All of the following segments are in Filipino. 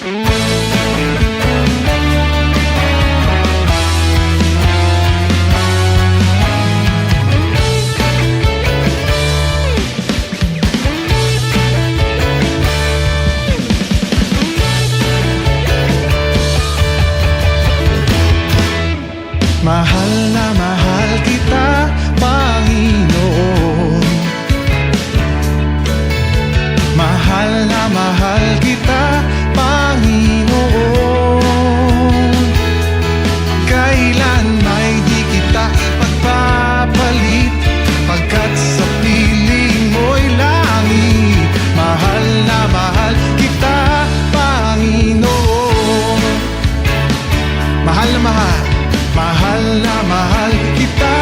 Mahal na mahal kita, Panginoon. Mahal na mahal kita, Panginoon. Kailan may di kita ipagpapalit, pagkat sa piling mo'y langit. Mahal na mahal kita, Panginoon. Mahal na mahal, mahal na mahal kita,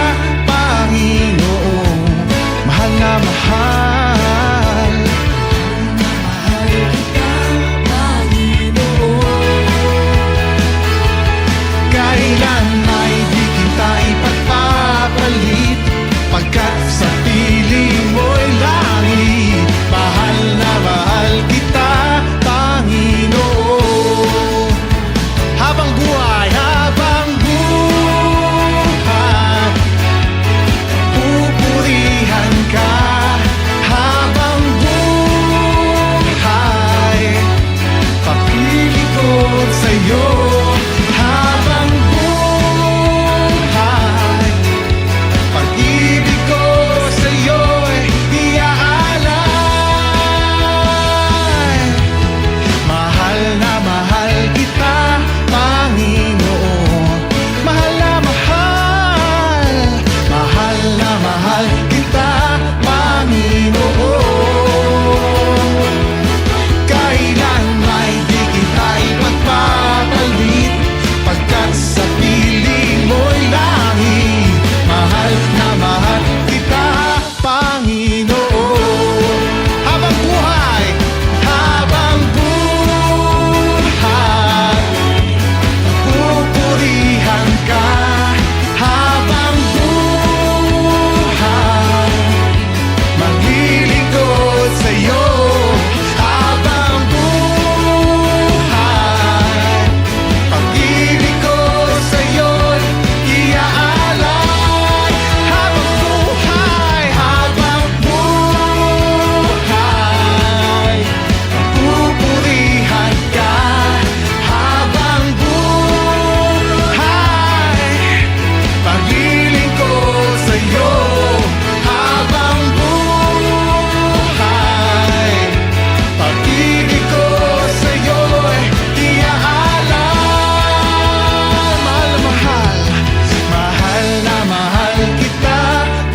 Panginoon. Mahal na mahal, mahal kita, Panginoon. Kailan ay di kita ipagpapalit, pagkat sa piling mo'y langit. Mahal na mahal kita, Panginoon. Habang buhay, habang pupurihan ka. Habang buhay, papili ko sa'yo. Habang buhay, pag-ibig ko sa'yo'y iaalay. Mahal na mahal kita, Panginoon. Mahal na mahal, mahal na mahal kita, Panginoon. Kailan may di kita ipagpapalit, pagkat sa piling mo'y langit. Mahal na mahal kita, Panginoon. Habang buhay, habang buhay, pupurihan ka. Habang buhay, maglilingkod sa'yo. Habang buhay, pag-ibig ko sa'yo'y iaalay. Habang buhay, habang buhay, pupurihan ka. Habang buhay, pag-ibig ko sa'yo. Habang buhay, pag-ibig ko sa'yo'y iaalay. Mahal na mahal, mahal na mahal kita,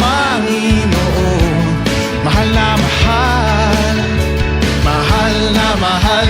Panginoon. Mahal na mahal, mahal na mahal